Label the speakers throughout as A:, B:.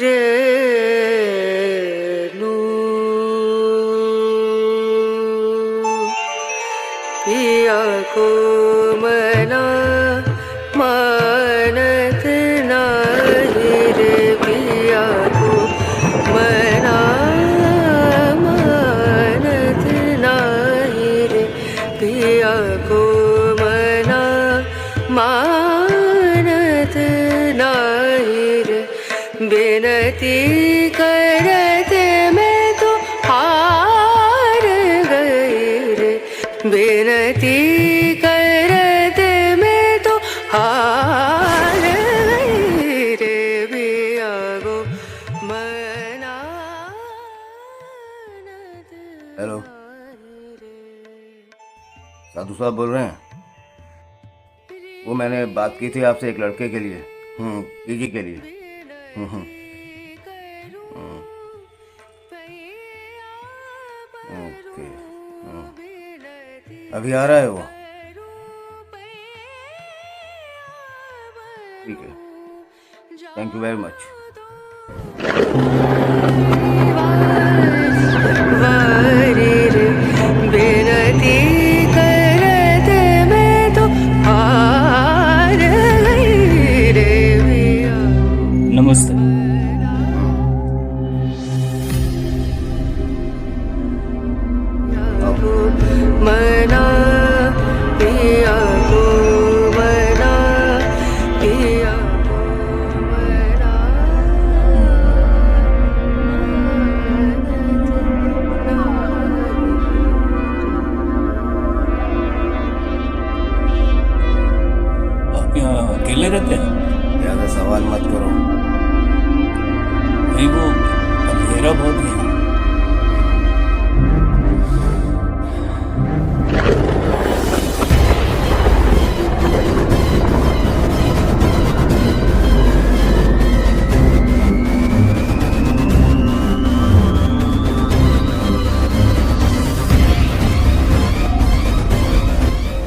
A: रेणु पिया को मना मानत नाही रे पिया को मना मानत नाही रे पिया को मना मानत नाही रे बिनती करते मैं तो हार गई रे बिनती करते मैं तो हार गई रे पिया को मना।
B: हेलो, साधु साहब बोल रहे हैं? वो मैंने बात की थी आपसे एक लड़के के लिए, पीजी के लिए। ओके, अभी आ रहा है वो? ठीक है, थैंक यू वेरी मच।
A: बिनती करते मैं तो हार गई रे पिया।
C: नमस्ते।
A: मना पिया को मना पिया को मना।
C: आप यहाँ अकेले रहते हैं?
B: ज़्यादा सवाल मत करो।
C: नहीं, वो अंधेरा बहुत है।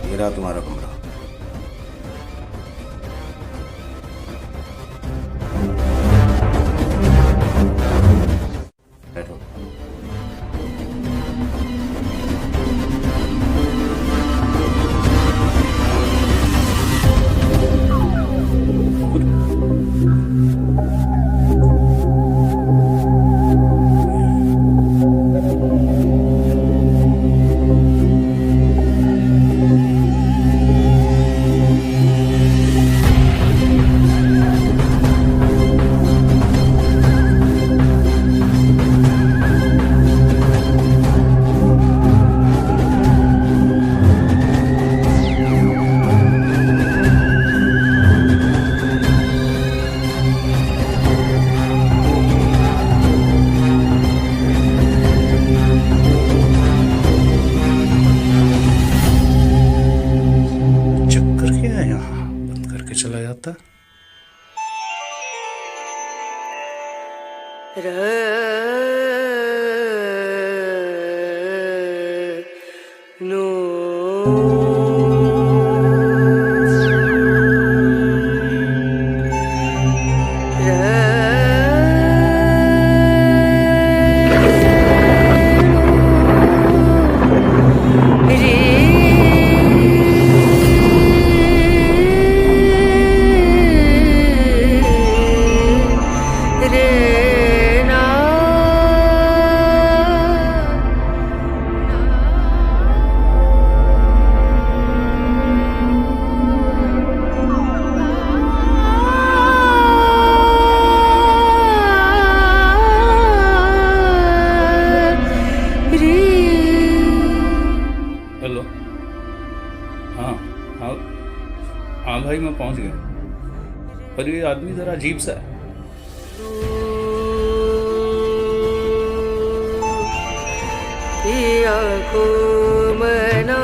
B: ये रहा तुम्हारा कमरा। बैठो।
C: चक्कर क्या है यहाँ? बंद करके चला जाता।
A: रेणु रेना
C: हेलो। हाँ हाँ हाँ भाई, मैं पहुँच गया। पर ये आदमी ज़रा अजीब सा है।
A: पिया को मना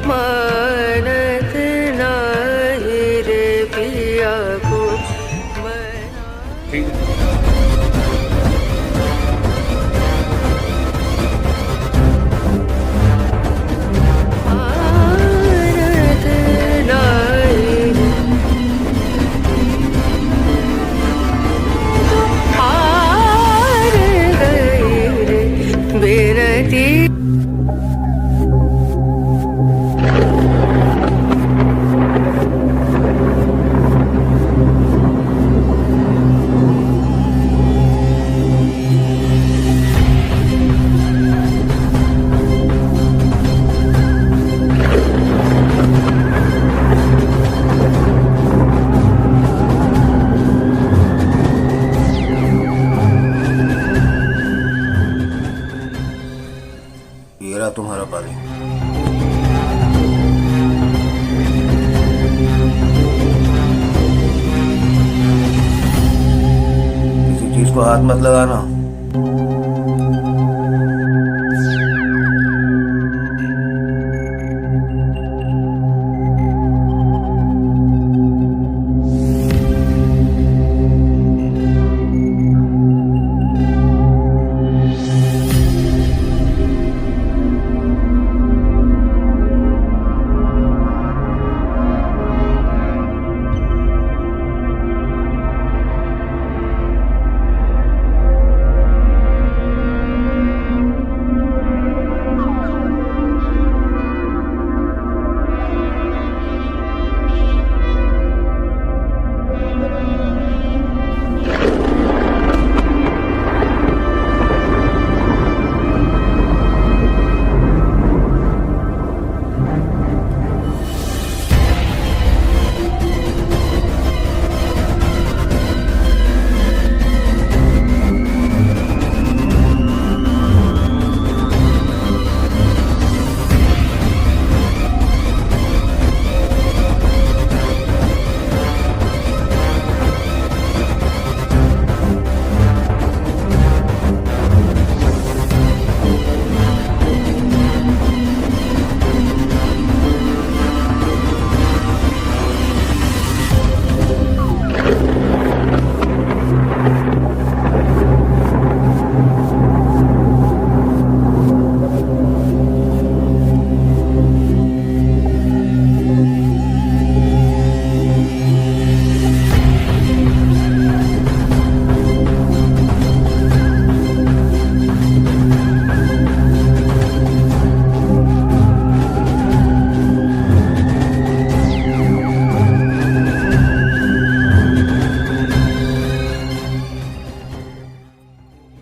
A: मानत नाही रे पिया को मना।
C: ठीक है।
A: मानत नाही रे
B: उसको हाथ मत लगाना।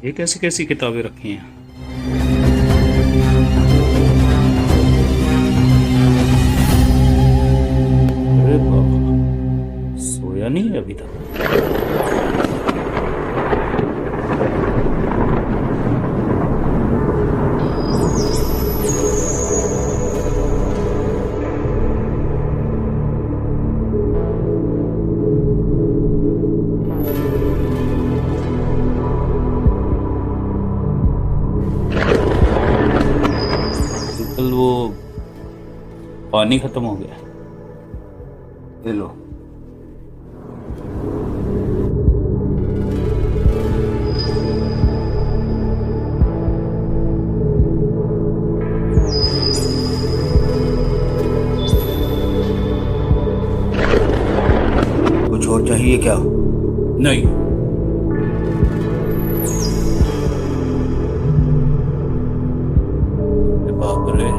C: ये कैसी कैसी किताबें रखी हैं? अरे बाबा, सोया नहीं है अभी तक। कल वो पानी खत्म हो गया।
B: ले लो। कुछ और चाहिए क्या?
C: नहीं, बाप रे,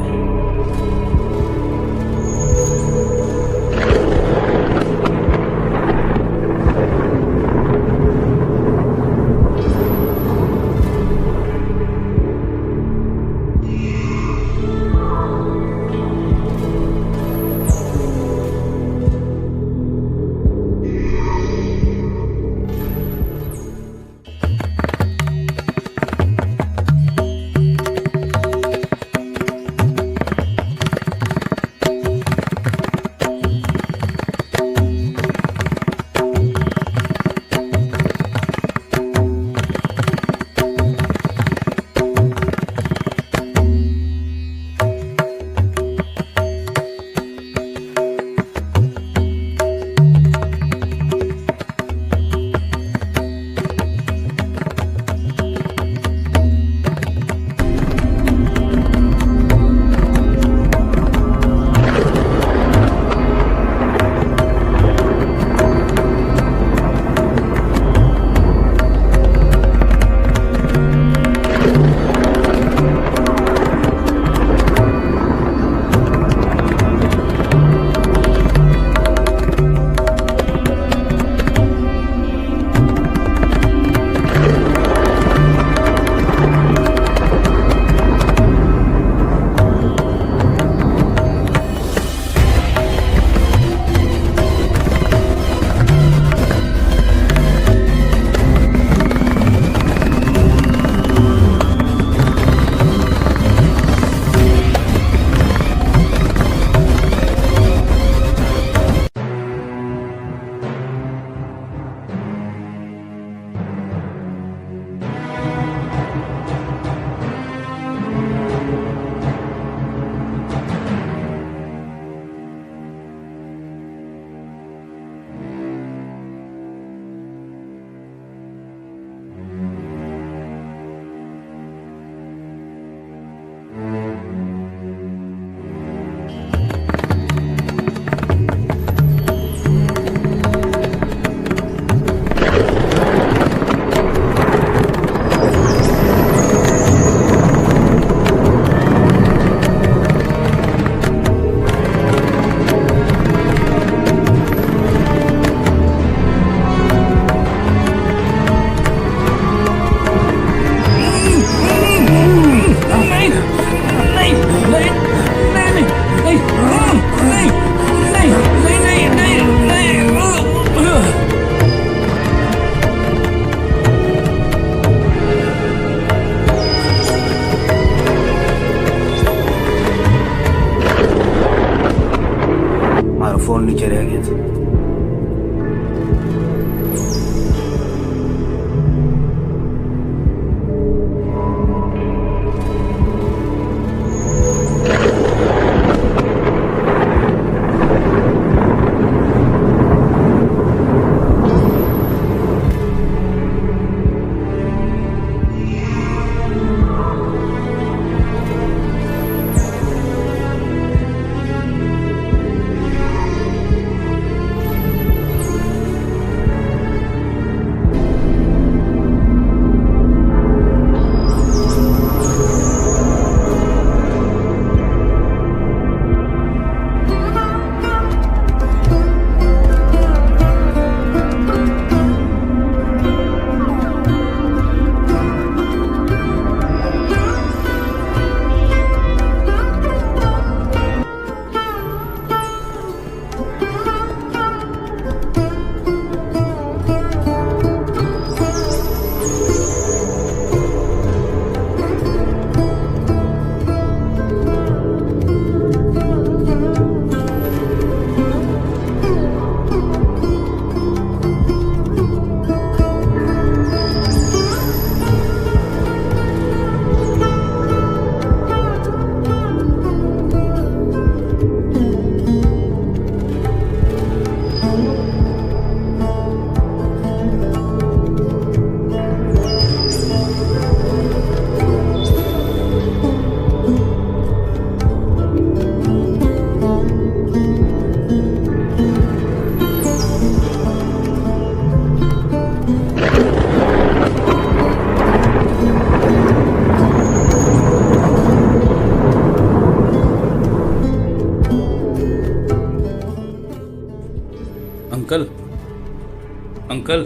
C: uncle,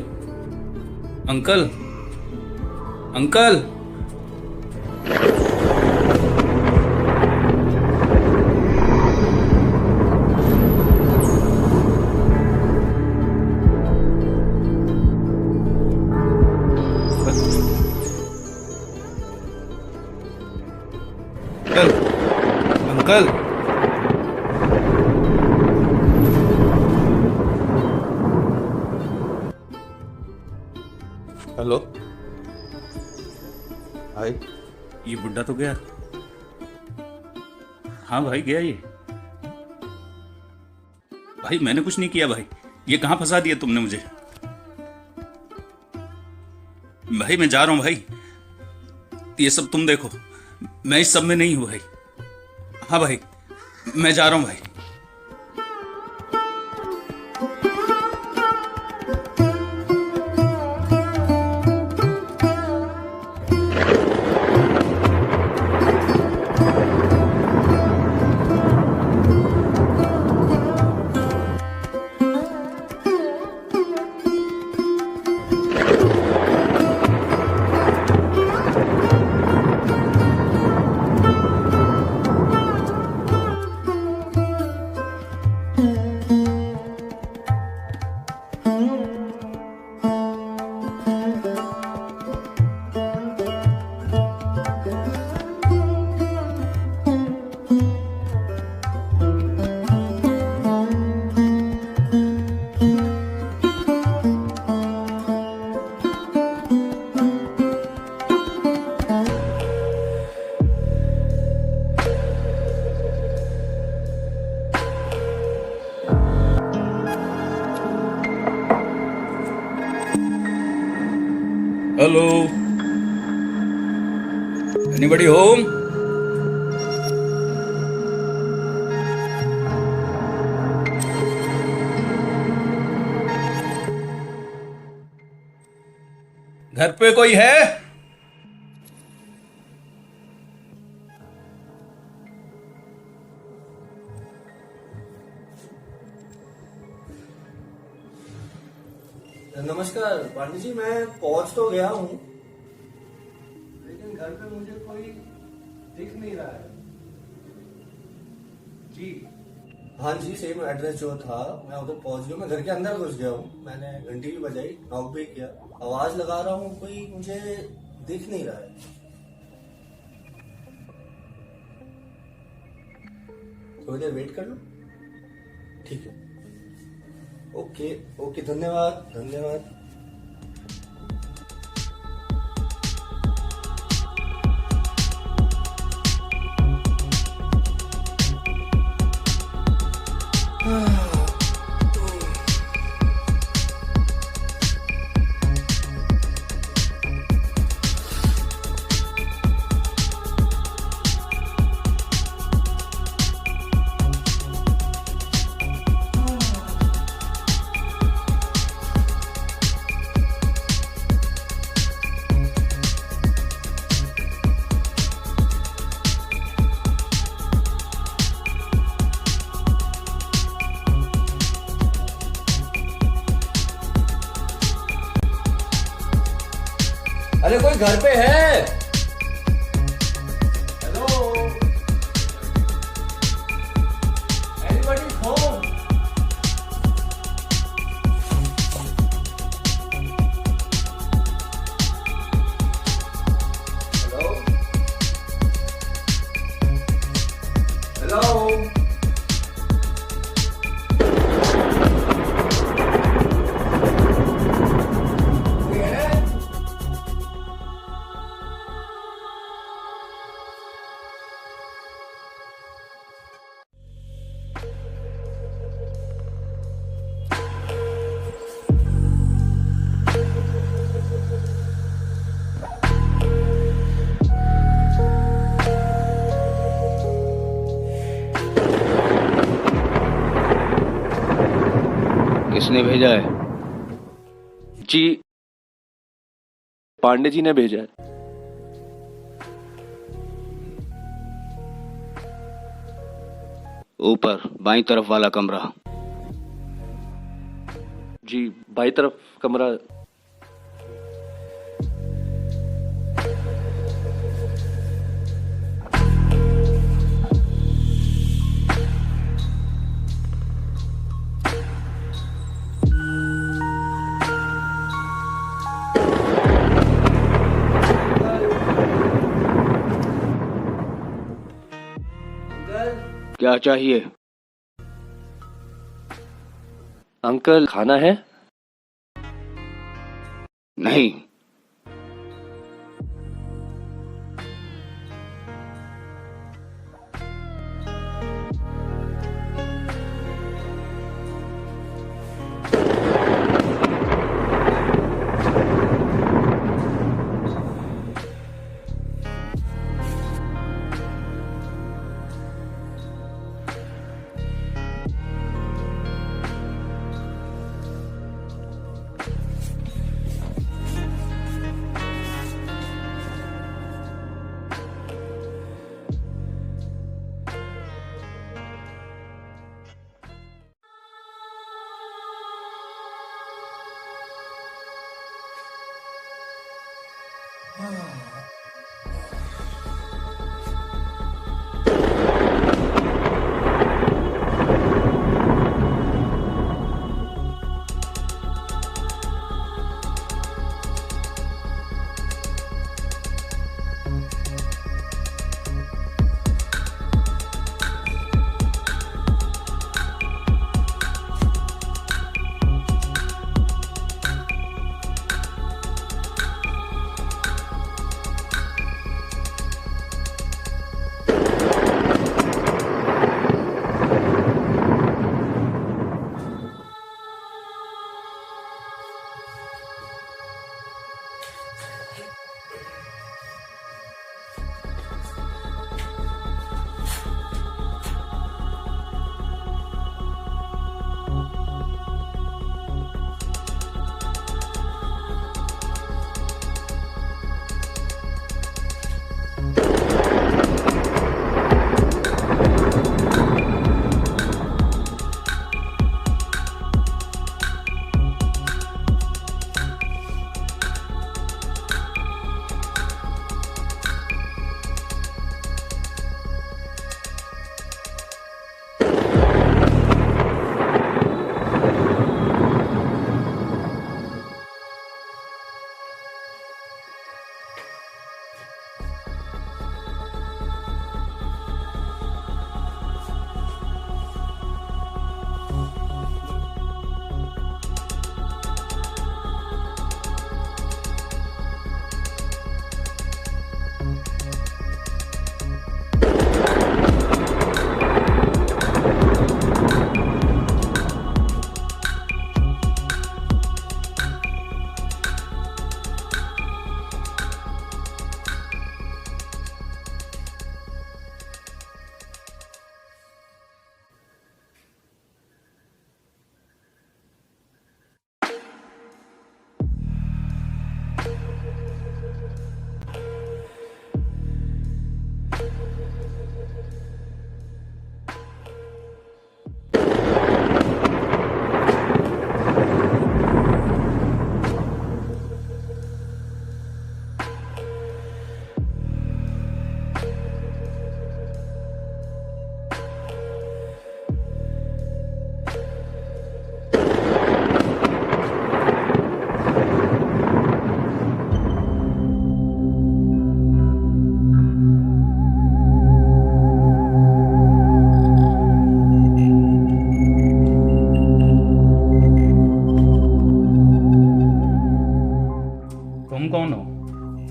C: uncle, uncle. Uncle, uncle. Hello, भाई ये बुड्ढा तो गया। हाँ भाई गया ये। भाई मैंने कुछ नहीं किया भाई, ये कहाँ फंसा दिया तुमने मुझे। भाई मैं जा रहा हूं भाई, ये सब तुम देखो, मैं इस सब में नहीं हूं भाई। हाँ भाई मैं जा रहा हूं भाई। Hello, anybody home? घर पे कोई है?
D: नमस्कार पांडे जी, मैं पहुंच तो गया हूँ लेकिन घर पे मुझे कोई दिख नहीं रहा है। जी हाँ जी, सेम एड्रेस जो था मैं उधर पहुंच गया। मैं घर के अंदर घुस गया हूँ, मैंने घंटी भी बजाई, नॉक भी किया, आवाज लगा रहा हूँ, कोई मुझे दिख नहीं रहा है। थोड़ी देर वेट कर लो। ठीक है, ओके ओके, धन्यवाद धन्यवाद। अरे कोई घर पे है? Hello, anybody home? Hello hello,
B: किसने भेजा है?
E: जी, पांडे जी ने भेजा है।
B: ऊपर बाईं तरफ वाला कमरा।
E: जी, बाई तरफ कमरा। क्या चाहिए? अंकल खाना है? नहीं।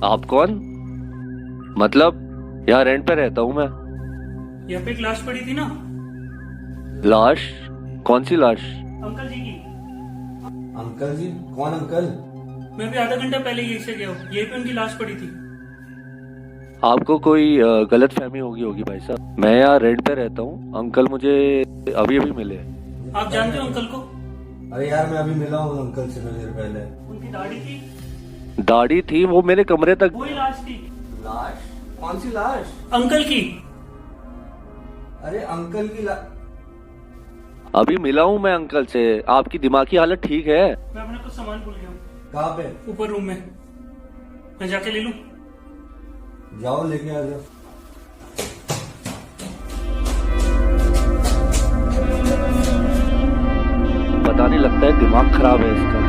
E: आप कौन? मतलब यहाँ रेंट पे रहता हूँ मैं।
F: यहाँ पे एक लाश पड़ी थी ना?
E: लाश? कौन सी लाश?
F: अंकल जी की।
D: अंकल जी? कौन अंकल?
F: मैं भी आधा घंटा पहले यहीं से गया हूँ, यहीं पे उनकी लाश पड़ी थी।
E: आपको कोई गलत फहमी होगी भाई साहब। मैं यहाँ रेंट पे रहता हूँ। अंकल मुझे अभी अभी मिले।
F: आप जानते हो अंकल को?
D: अरे यार मैं अभी मिला हूँ अंकल से कुछ देर पहले।
F: उनकी दाढ़ी थी?
E: दाढ़ी थी, वो मेरे कमरे तक।
F: वही लाश थी।
D: लाश? कौन सी लाश?
F: अंकल की।
D: अरे अंकल की
E: अभी मिला हूँ मैं अंकल से। आपकी दिमागी हालत ठीक है?
F: मैं अपना कुछ सामान भूल गया हूँ
D: कहाँ पे?
F: ऊपर रूम में। मैं जाके ले लूँ?
D: जाओ लेके आ जाओ।
E: पता नहीं, लगता है दिमाग खराब है इसका।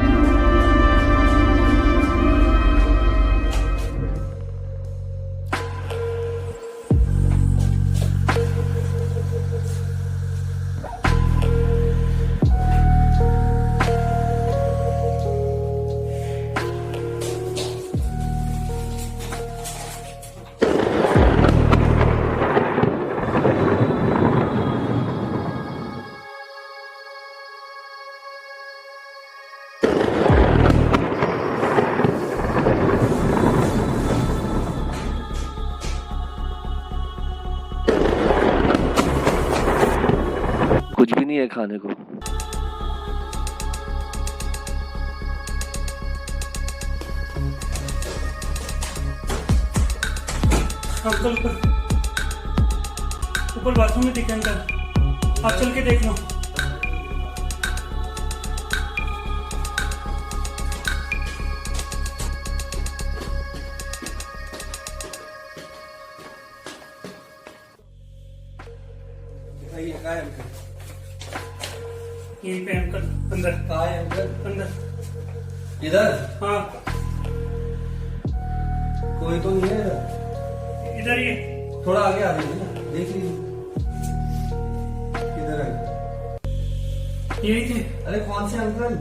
E: कुछ भी नहीं है खाने को।
F: अंकल ऊपर बाथरूम में दिखे अंकल, आप चल के देख लो।
D: दिखाइए कहाँ है अंकल?
F: यहीं पे अंकल, अंदर।
D: कहाँ है अंकल?
F: अंदर।
D: इधर?
F: हाँ
D: कोई तो नहीं है इधर।
F: इधर ही है।
D: थोड़ा आगे आ जाइए ना, देख लीजिए किधर है।
F: यही थे
D: अरे कौन से अंकल?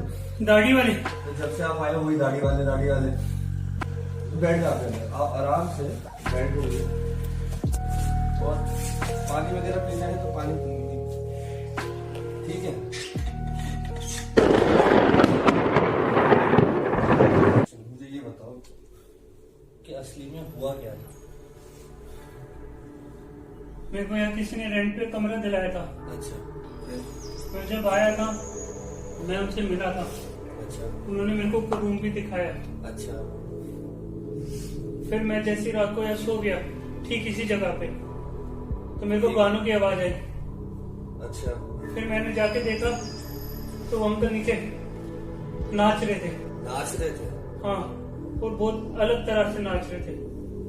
F: दाढ़ी वाले।
D: तो जब से आप आए हो वही दाढ़ी वाले बैठ जाते हैं। आप आराम से बैठ जाइए और पानी वगैरह पीना है तो पानी पीजिए, ठीक है? मुझे ये बताओ कि असली में हुआ क्या था?
F: मेरे को यहाँ किसी ने रेंट पे कमरा दिलाया था।
D: अच्छा फिर?
F: मैं जब आया था मैं उनसे मिला था।
D: अच्छा
F: उन्होंने मेरे को ऊपर रूम भी दिखाया।
D: अच्छा
F: फिर मैं जैसी रात को यहाँ सो गया ठीक इसी जगह पे, तो मेरे को गानों की आवाज आई।
D: अच्छा
F: फिर मैंने जाके देखा तो वो अंकल नीचे नाच रहे थे।
D: नाच रहे थे?
F: हाँ, और बहुत अलग तरह से नाच रहे थे।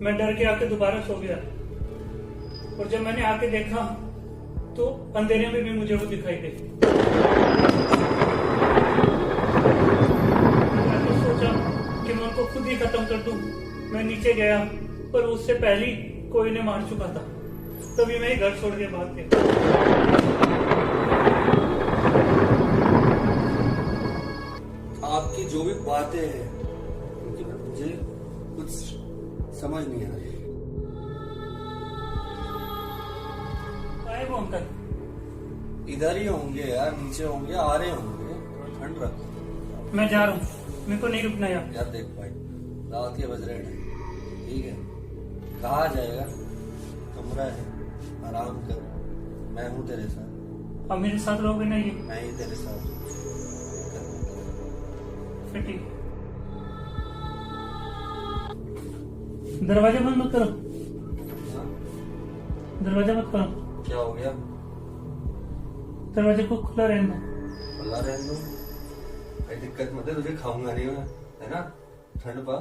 F: मैं डर के आके दोबारा सो गया और जब मैंने आके देखा तो अंधेरे में भी मुझे वो दिखाई दे। मैंने सोचा कि मैं उनको खुद ही खत्म कर दूं। मैं नीचे गया पर उससे पहले ही कोई ने मार चुका था, तभी मैं घर छोड़ के भाग गया।
D: आपकी जो भी बातें हैं उनकी मुझे कुछ समझ नहीं आ रही।
F: आए वो अंकल?
D: इधर ही होंगे यार, नीचे होंगे, आ रहे होंगे। थोड़ा ठंड रखो।
F: मैं जा रहा हूँ, मेरे को नहीं रुकना यार।
D: यार देख भाई, रात के बज रहे हैं, ठीक है? कहा जाएगा, कमरा है, आराम कर। मैं हूँ तेरे साथ।
F: अब मेरे साथ रहोगे ना? ये
D: मैं ही तेरे साथ हूँ।
F: फिर ठीक। दरवाजा बंद मत करो,
D: हाँ?
F: दरवाजा मत करो,
D: क्या हो गया?
F: दरवाजे को खुला रहने दो।
D: खुला रहने दो, कोई दिक्कत मत है, तुझे खाऊंगा नहीं मैं, है ना? ठंड पा,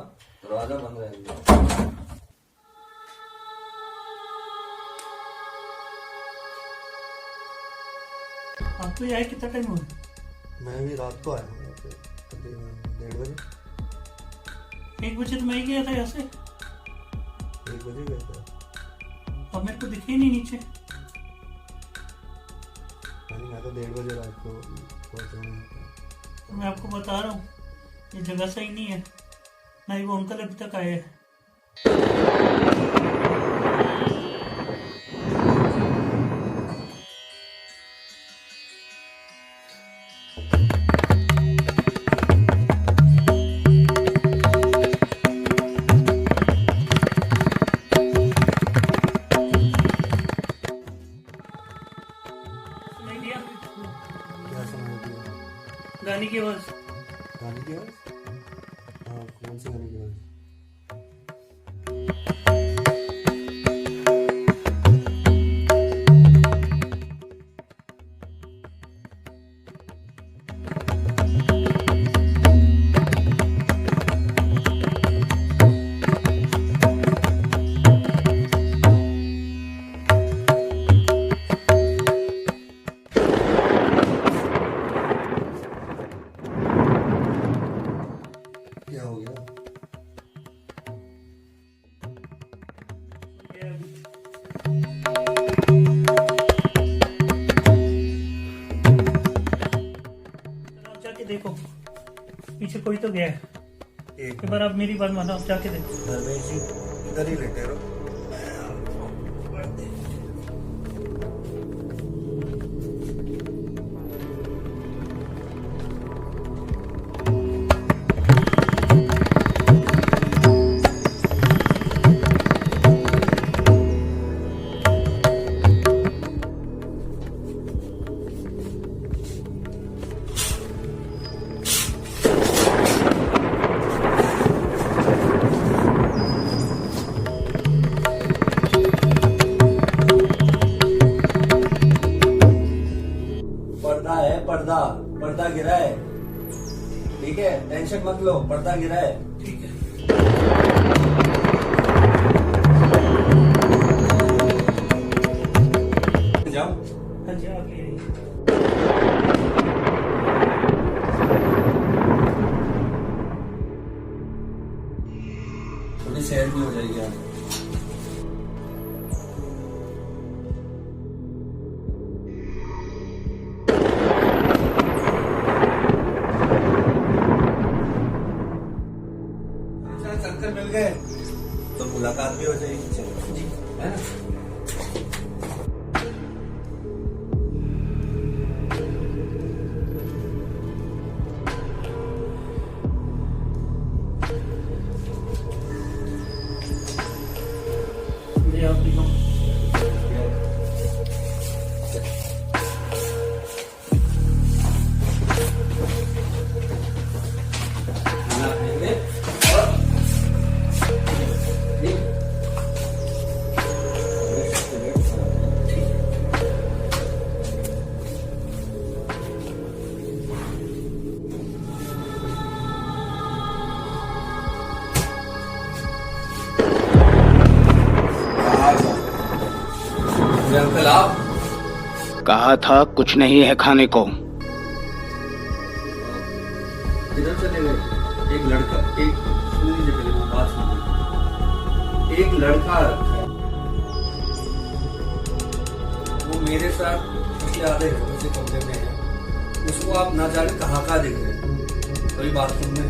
D: दरवाजा बंद रहने दो।
F: आप तो आए कितना टाइम हुआ?
D: मैं भी रात को आया हूँ यहाँ पे, तकरीबन 1:30 बजे।
F: 1 बजे तो मैं ही गया था यहाँ से।
D: 1 बजे गया था।
F: अब मेरे को दिखे ही नहीं नीचे।
D: मैं तो 1:30 बजे रात को पहुंचा हूँ।
F: तो मैं आपको बता रहा हूँ ये जगह सही नहीं है, ना ही वो अंकल अभी तक आए हैं। सुनाई दिया?
D: क्या समझ दिया?
F: गाने की आवाज।
D: गाने की आवाज? हाँ, कौन से गाने की आवाज?
F: गया है। एक बार आप मेरी बात मानो, आप जाके देखो।
D: धर्मेश जी इधर ही लेटे रहो। पर्दा है, पर्दा पर्दा गिरा है, ठीक है, टेंशन मत लो, पर्दा गिरा है।
F: ठीक है।
D: जाओ।
F: हाँ जी, आप ले आइए।
D: थोड़ी सैर भी हो जाएगी आज। चक्कर मिल गए तो मुलाकात भी हो जाएगी। चलो जी, है ना।
F: ये आप लिखो।
D: खाना खाएंगे और अंकल आप
G: कहा था कुछ नहीं है खाने को।
D: इधर चले गए। एक लड़का, एक सुन लीजिए पहले वो बात सुनिए। एक लड़का रखा है, वो मेरे साथ पिछले आधे घंटे से कमरे में है। उसको आप ना जाने कहाँ का देख रहे हैं, कभी बाथरूम में।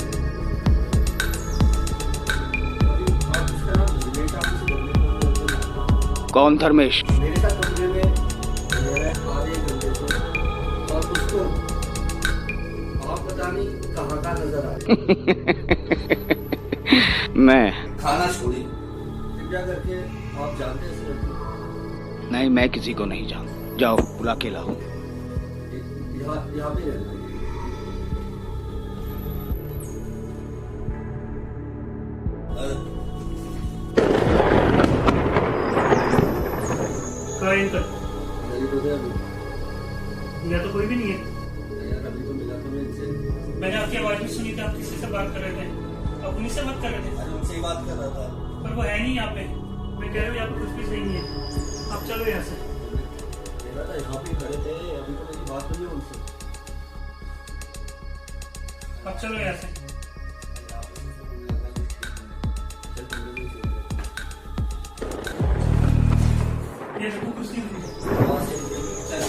D: अभी आप उसका नाम धर्मेश, आप उसे
G: कौन धर्मेश?
D: मेरे साथ कमरे में मेरे आधे घंटे से, और उसको आप पता नहीं कहाँ का नजर आ रहा है।
G: मैं
D: खाना छोड़ी कृपया करके, आप जानते हैं इस लड़की को?
G: नहीं, मैं किसी को नहीं जानता। जाओ बुला के लाओ।
D: यहाँ पे रहना है।
F: कहाँ है इनका?
D: अभी तो है,
F: यहाँ तो कोई भी नहीं है।
D: यार अभी तो मिला था मैं इनसे।
F: मैंने आपकी आवाज भी सुनी थी, आप किसी से बात कर रहे थे। आप उन्हीं से बात कर रहे थे,
D: अरे उनसे ही बात कर रहा था।
F: पर वो है नहीं यहाँ पे। मैं कह रहा हूँ यहाँ पे कुछ भी सही नहीं है। आप चलो यहाँ से।
D: मेरा था यहाँ पे खड़े थे, अभी तो मेरी बात हुई है उनसे।
F: आप चलो यहाँ से।
D: चल कमरे में सो जाओ।
F: ये देखो कुछ नहीं हुई।
D: वहाँ से चल।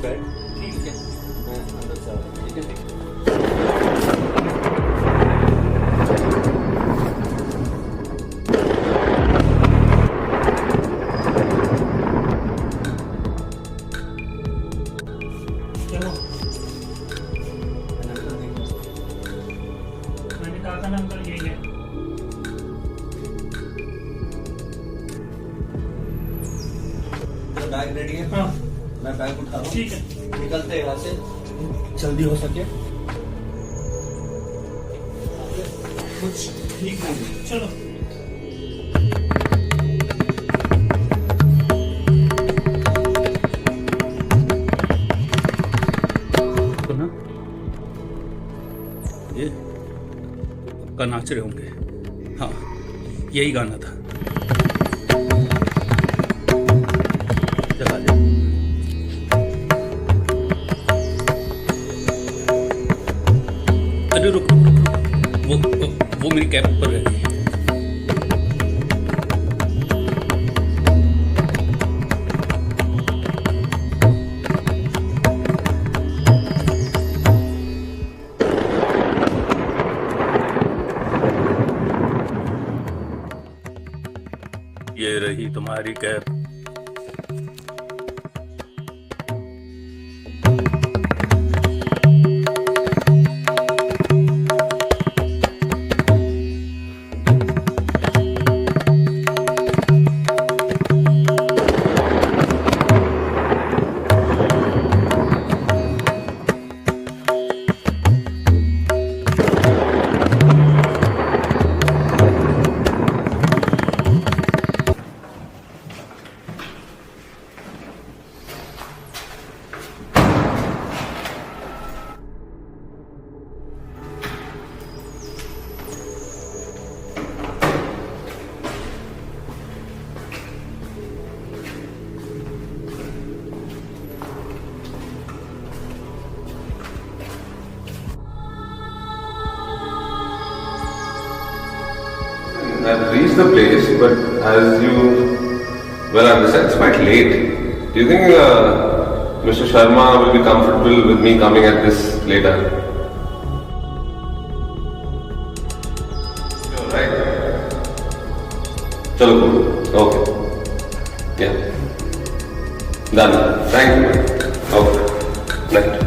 D: बैठ,
F: ठीक है।
D: मैं अंदर से आ रहा हूँ, ठीक है।
F: चलो, मैंने कहा था ना अंकल यही है।
D: बैग रेडी है?
F: हाँ
D: मैं बैग उठा रहा हूँ।
F: ठीक है।
D: निकलते हैं यहाँ से जल्दी हो सके। कुछ ठीक नहीं है।
F: चलो।
C: तो ना ये पक्का नाच रहे होंगे। हाँ, यही गाना था। चला जा। अरे रुक रुक रुक रुक। वो मेरी कैब ऊपर रह गई है। ये रही तुम्हारी cab.
H: I've reached the place, but as you well understand, it's quite late. Do you think Mr. Sharma will be comfortable with me coming at this late hour? You're right. Chalo, cool. Okay. Yeah. Done. Thank you. Okay. Right.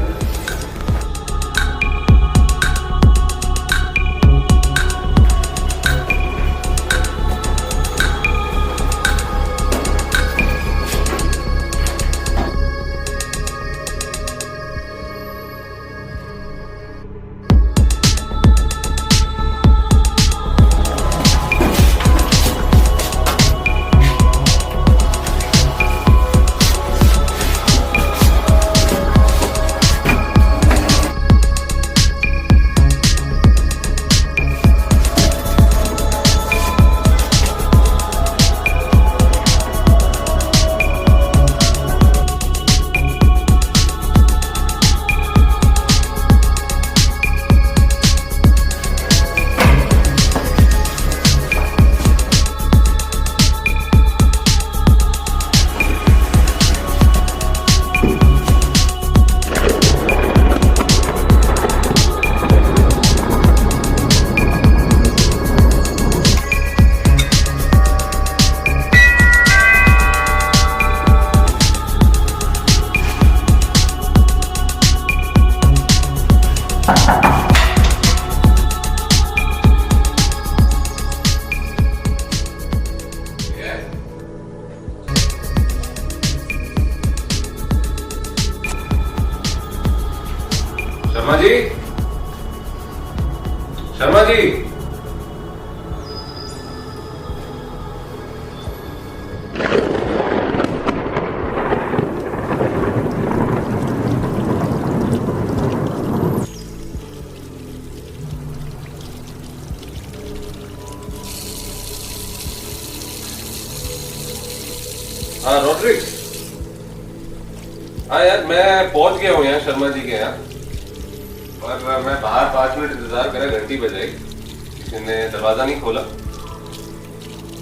H: Sharma ji, Sharma ji, हाँ Roderick, हाँ यार मैं पहुंच गया हूँ यहाँ शर्मा जी के यहाँ। और मैं बाहर 5 मिनट इंतजार करा, घंटी बजाई, किसी ने दरवाजा नहीं खोला।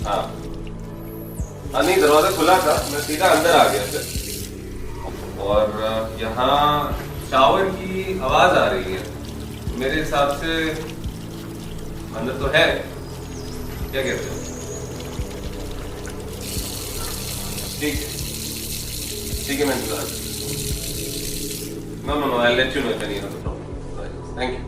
H: हाँ हाँ नहीं, दरवाजा खुला था, मैं सीधा अंदर आ गया फिर। और यहाँ शावर की आवाज आ रही है, मेरे हिसाब से अंदर तो है, क्या कहते हो? ठीक है ठीक है, मैं इंतजार करता हूँ। No I let you know if any other problem. Thank you.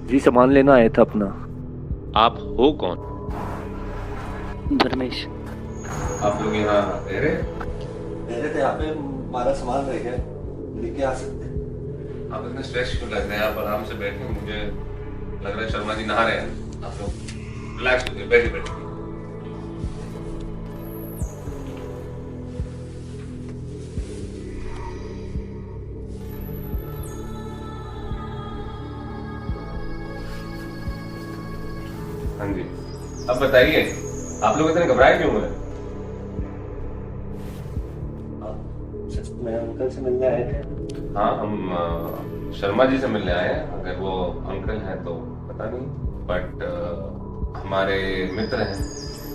E: जी सामान लेना आया था अपना।
I: आप हो कौन?
F: धर्मेश।
H: आप लोग यहाँ रह रहे?
D: पहले तो यहाँ पे हमारा सामान रह गया, लेके आ सकते हैं।
H: आप इतने स्ट्रेस क्यों लग रहे हैं? आप आराम से बैठे, मुझे लग रहा है शर्मा जी नहा रहे हैं। आप लोग रिलैक्स होइए, बैठिए बैठिए। हाँ जी, अब बताइए आप लोग इतने घबराए क्यों हुए?
D: मैं अंकल से मिलने आए थे।
H: हाँ, हम शर्मा जी से मिलने आए हैं। अगर वो अंकल हैं तो पता नहीं, बट हमारे मित्र हैं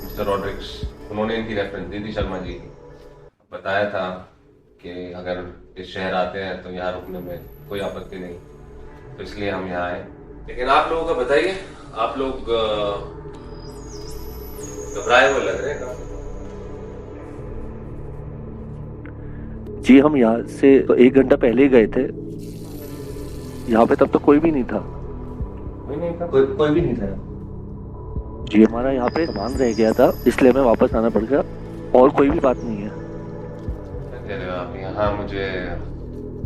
H: मिस्टर रॉड्रिक्स, उन्होंने इनकी रेफरेंस दी थी शर्मा जी की। बताया था कि अगर इस शहर आते हैं तो यहाँ रुकने में कोई आपत्ति नहीं, तो इसलिए हम यहाँ आए। लेकिन आप लोगों का बताइए, आप लोग घबराए हुए लग रहे हैं काफी।
E: जी हम यहाँ से 1 घंटा पहले ही गए थे, यहाँ पे तब तो कोई भी नहीं था।
H: कोई नहीं था?
D: कोई भी नहीं था।
E: जी हमारा यहाँ पे सामान रह गया था, इसलिए हमें वापस आना पड़ गया, और कोई भी बात नहीं है।
H: क्या कह रहे हो आप? यहाँ मुझे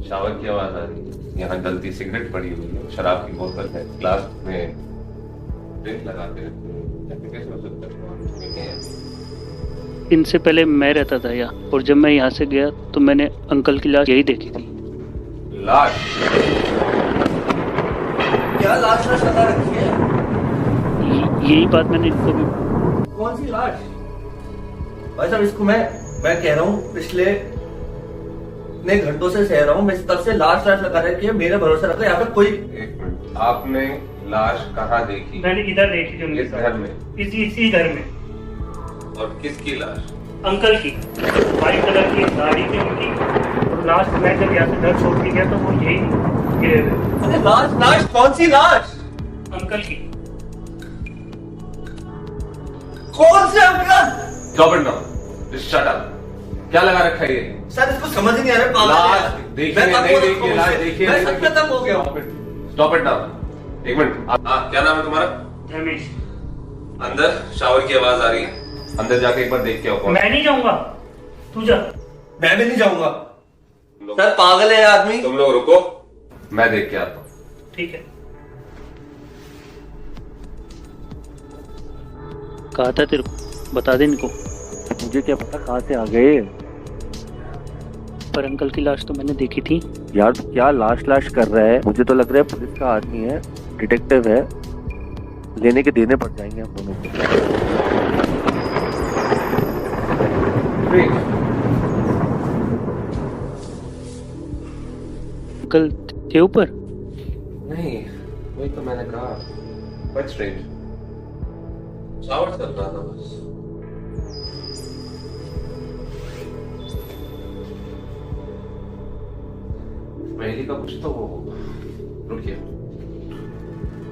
H: शावर की आवाज आ रही है, यहाँ जलती सिगरेट पड़ी हुई है, शराब की बोतल है, ग्लास में ड्रिंक लगा के रखी हुई है। कैसे हो सकता है?
F: इनसे पहले मैं रहता था यहाँ, और जब मैं यहाँ से गया तो मैंने अंकल की लाश यही देखी थी।
H: लाश?
D: क्या लाश लगा रखी है?
F: यही बात मैंने इनको भी।
D: कौन सी लाश? भाई साहब इसको मैं कह रहा हूँ, पिछले इतने घंटों से सह रहा हूँ, मैं तब से लाश लगा रखी है। मेरा भरोसा रखो, यहाँ पे कोई।
H: एक मिनट, आपने लाश कहाँ देखी?
F: मैंने इधर देखी थी उनके
H: इस
F: साथ।
H: घर में?
F: इसी घर में।
H: और किसकी लाश?
F: अंकल की। व्हाइट कलर की गाड़ी थी उनकी, और लास्ट मैं जब यहाँ से घर छोड़ के गया तो वो यही गिरे हुए।
D: अरे लाश कौन सी लाश?
F: अंकल की।
D: कौन से uncle?
H: Stop it now. Just shut up. क्या लगा रखा है ये?
D: सर इसको समझ ही नहीं आ रहा।
H: लाश देखिए, नहीं देखिए, लाश देखिए।
D: मैं सच में तंग हो गया हूँ।
H: Stop it now. एक मिनट, क्या नाम है तुम्हारा?
F: धर्मेश।
H: अंदर शावर की आवाज आ रही है, अंदर जाके एक बार देख के आओ। कौन?
F: मैं नहीं जाऊंगा, तू जा।
D: मैं भी नहीं जाऊंगा।
H: लोग-
D: सर पागल है आदमी।
H: तुम लोग रुको, मैं देख के आता हूँ।
F: ठीक है। कहा था तेरे को, बता दे इनको।
E: मुझे क्या पता कहाँ से आ गए
F: पर अंकल की लाश तो मैंने देखी थी।
E: यार। तो क्या लाश कर रहा है? मुझे तो लग रहा है पुलिस का आदमी है, डिटेक्टिव है, लेने के देने पड़ जाएंगे हम दोनों को।
F: अंकल थे ऊपर?
H: नहीं, वही तो मैंने कहा, बट स्ट्रेंज। शावर चल रहा था बस। पहली का कुछ तो वो होगा। रुकिए,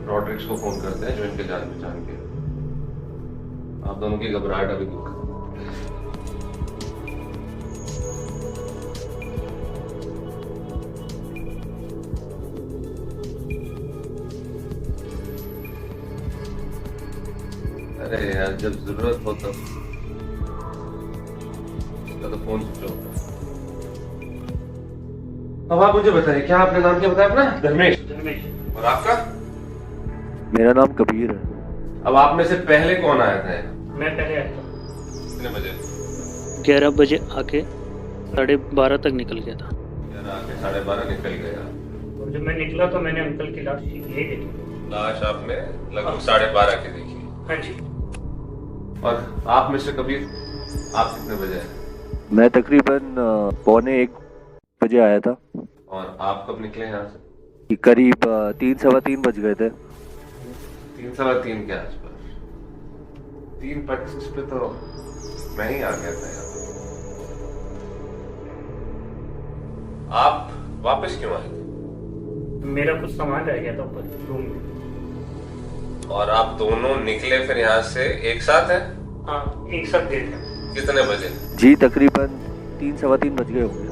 H: रॉड्रिक्स को फोन करते हैं जो इनके जान पहचान के। आप दोनों की घबराहट अभी दूर। अरे यार, जब जरूरत हो तब इसका तो फोन स्विच ऑफ है। अब आप मुझे बताइए, क्या आपने नाम क्या बताया अपना? धर्मेश।
F: धर्मेश।
H: और आपका?
E: मेरा नाम कबीर है।
H: अब आप में से पहले कौन आया था?
F: मैं पहले आया था।
H: कितने बजे?
F: 11 बजे आके 12:30 तक निकल गया था।
H: 11 आके 12:30 निकल गया।
F: और जब मैं निकला तो मैंने अंकल की लाश यही देखी।
H: लाश आपने लगभग 12:30 की देखी।
F: हाँ जी।
H: और आप मिस्टर कबीर, आप कितने बजे आए?
E: मैं तकरीबन 1:45 बजे आया था।
H: और आप कब निकले यहाँ से?
E: करीब 3 सवा 3 बज गए थे।
H: 3 सवा 3 के आसपास। 3:25 पे तो मैं ही आ गया था यहाँ। आप वापस क्यों आए?
F: मेरा कुछ सामान रह गया था ऊपर रूम में।
H: और आप दोनों निकले फिर यहाँ से एक साथ हैं?
F: हाँ, एक साथ गए थे।
H: कितने बजे?
E: जी तकरीबन 3 सवा 3 बज गए होंगे।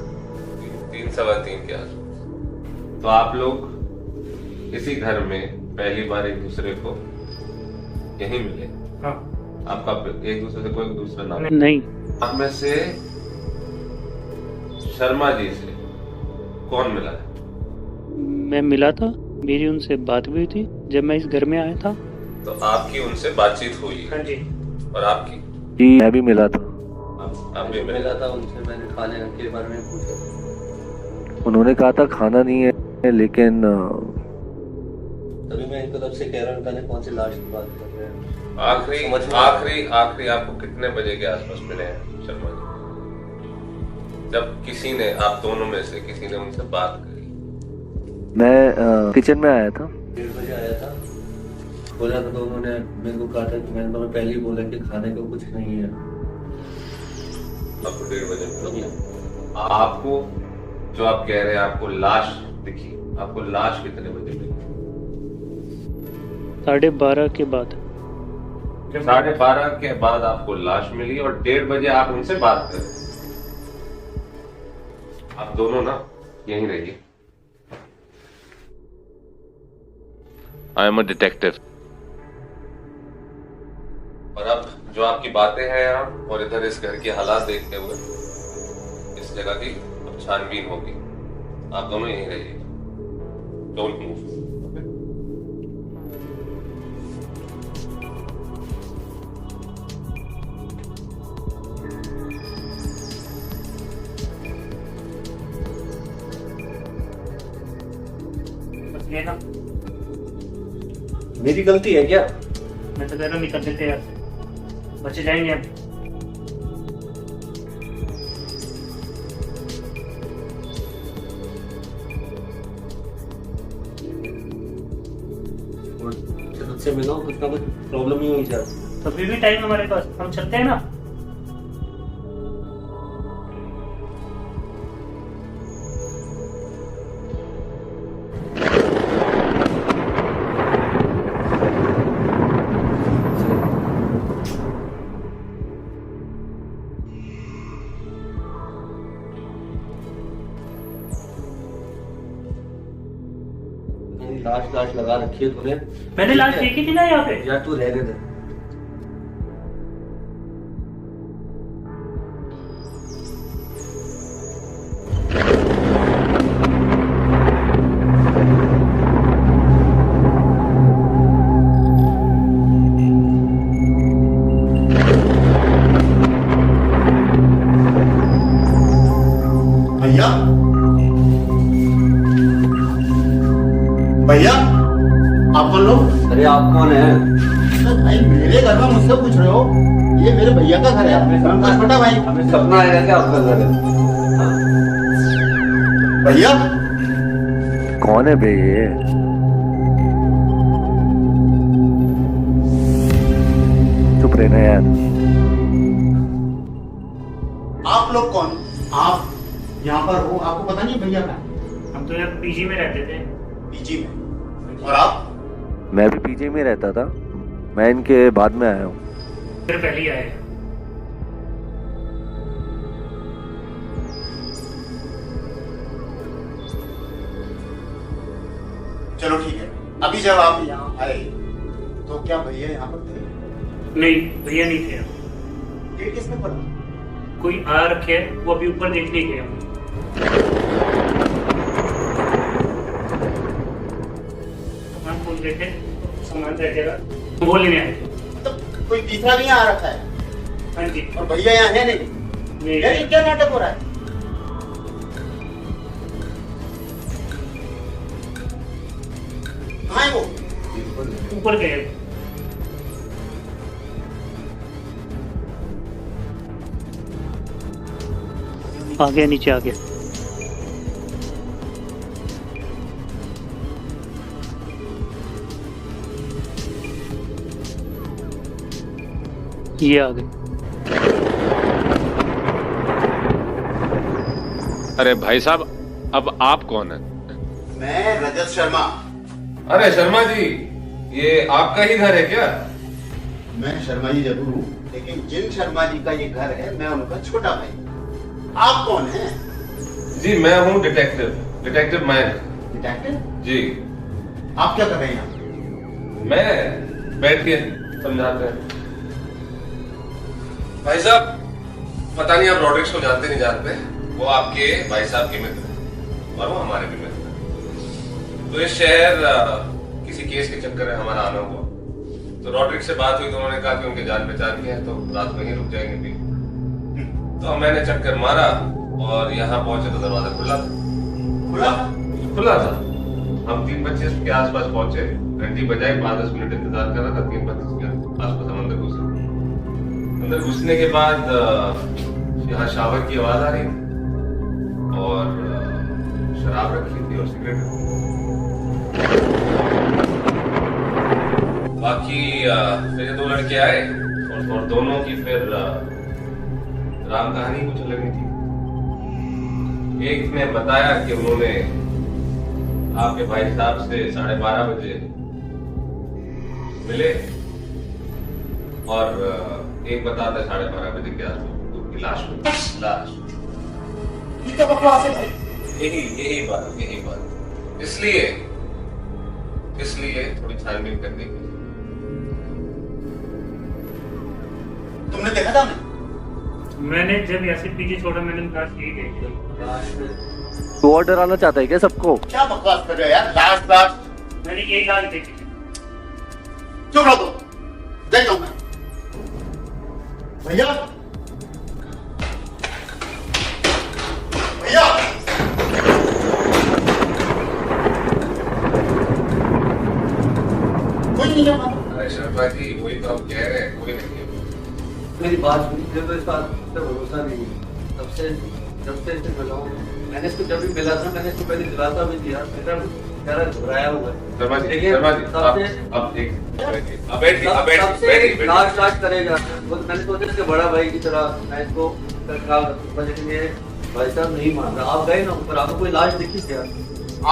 H: 3 सवा 3 के आसपास। तो आप लोग इसी घर में पहली बार एक दूसरे को यहीं मिले?
F: हाँ।
H: आपका एक दूसरे से कोई दूसरा नाम
F: नहीं।
H: आप में से शर्मा जी से कौन मिला है?
F: मैं मिला था, मेरी उनसे बात भी हुई थी जब मैं इस घर में आया था।
H: तो आपकी उनसे बातचीत हुई?
F: हाँ जी।
H: और आपकी?
E: जी मैं भी मिला था।
H: आप भी मिला?
E: था उनसे, मैंने खाने के बारे में पूछा। उन्होंने कहा था खाना नहीं है, लेकिन तभी मैं इनकी तरफ से कह रहा हूँ कौन सी लाश की बात कर रहे हैं।
H: आखिरी आपको कितने बजे के आसपास मिले हैं शर्मा जी? जब किसी ने, आप दोनों में से किसी ने उनसे बात करी?
E: मैं किचन में आया था, 1:30 बजे आया था। बोला था तो उन्होंने मेरे को कहा था कि मैंने तुम्हें पहले ही बोला कि खाने को कुछ नहीं है।
H: आपको 1:30 बजे मिला? आपको जो आप कह रहे हैं आपको लाश दिखी, आपको लाश कितने बजे मिली?
F: 12:30 के बाद।
H: 12:30 के बाद आपको लाश मिली और 1:30 बजे आप उनसे बात कर रहे हैं। आप दोनों ना यहीं रहिए। I am a detective. और अब जो आपकी बातें हैं यहाँ और इधर इस घर के हालात देखते हुए इस जगह की अब छानबीन होगी। आप दोनों यहीं रहिए, डोंट मूव।
F: लेना,
E: मेरी गलती है क्या?
F: मैं तो कह रहा हूँ निकल देते यार, बच्चे जाएंगे हम।
E: से मिलो, कुछ ना कुछ प्रॉब्लम ही हुई जाती।
F: तो अभी भी टाइम हमारे पास, हम चलते हैं ना।
E: लाश लगा रखी है तूने।
F: मैंने लाश देखी थी ना यहाँ पे।
E: यार तू रहने दे।
I: भैया भैया आप कौन लोग?
E: अरे आप कौन है?
I: भाई मेरे घर में मुझसे पूछ रहे हो? ये मेरे भैया का घर है। छोटा भाई,
E: हमें सपना आएगा क्या आपका घर है?
I: भैया
E: कौन है बे ये? चुप रहना यार।
I: आप लोग कौन? आप यहाँ पर हो, आपको पता नहीं भैया का?
F: हम तो यहाँ पीजी में रहते थे।
I: पीजी में? और आप?
E: मैं भी पीजी में रहता था, मैं इनके बाद में आया हूँ।
F: फिर पहले ही आए।
I: चलो ठीक है, अभी जब आप यहाँ आए तो क्या भैया यहाँ पर थे?
F: नहीं, भैया नहीं थे यहाँ।
I: ये किसने पढ़ा?
F: कोई आ रखे है, वो अभी ऊपर देखने गए हम। हम खोल देते, सामान रह जाएगा, वो लेने आए थे।
I: तो कोई तीसरा नहीं आ रखा है?
F: हाँ जी।
I: और भैया यहाँ है नहीं? यार ये क्या नाटक हो रहा है? कहाँ है वो?
F: ऊपर गए। आ गया, नीचे आ गया। ये आ गए।
H: अरे भाई साहब, अब आप कौन है?
I: मैं रजत शर्मा।
H: अरे शर्मा जी, ये आपका ही घर है क्या?
I: मैं शर्मा जी जरूर हूँ, लेकिन जिन शर्मा जी का ये घर है मैं उनका छोटा भाई। आप कौन हैं?
H: जी मैं हूँ डिटेक्टिव मयंक।
I: डिटेक्टिव
H: जी।
I: आप क्या कर रहे हैं यहाँ?
H: मैं बैठ के समझाते हैं। भाई साहब, पता नहीं आप रॉड्रिक्स को जानते नहीं जानते, वो आपके भाई साहब के मित्र हैं और वो हमारे भी मित्र हैं। तो इस शहर किसी केस के चक्कर में हमारा आना हुआ, तो रॉड्रिक्स से बात हुई तो उन्होंने कहा कि उनके जान पहचान के हैं तो रात में ही रुक जाएंगे भी। तो मैंने चक्कर मारा और यहाँ पहुंचे तो दरवाजा खुला था। हम 3:25 के आसपास पहुंचे, घंटी बजाई, 5-10 मिनट इंतजार कर रहा था। 3:25 के आसपास हम अंदर घुसे। अंदर घुसने के बाद यहाँ शावर की आवाज आ रही थी और शराब रखी थी और सिगरेट। बाकी फिर 2 लड़के आए और दोनों की फिर राम कहानी कुछ अलग नहीं थी। एक ने बताया कि उन्होंने आपके भाई साहब से 12:30 बजे मिले और एक बताता है 12:30 बजे के आसपास उनकी लाश यही बात इसलिए थोड़ी छानबीन करने की।
I: तुमने देखा था उन्हें?
F: मैंने जब यहाँ से पीछे छोड़ा, मैंने लाश यही देखी।
E: तू और डराना चाहता है क्या सबको?
I: क्या बकवास कर रहे हो यार? लाश
F: मैंने यही लाश देखी।
I: चुप रहो तुम, देख लो मैं। भैया कोई नहीं है।
H: अरे शर्मा जी, वही तो हम कह रहे हैं, कोई नहीं है।
E: मेरी बात सुनी, मुझे तो इस बात पर भरोसा नहीं है। जब से इसे मिला हूं, मैंने इसको जब भी मिला था मैंने इसको पहले दिलासा भी दिया, मेरा चेहरा घबराया हुआ है।
H: शर्मा जी, बैठिए।
E: लाश करेगा। मैंने सोचा इसके बड़ा भाई की तरह मैं इसको ख्याल रखूंगा, लेकिन ये भाई साहब नहीं मान रहा। आप गए ना ऊपर, आपको कोई लाश दिखी क्या?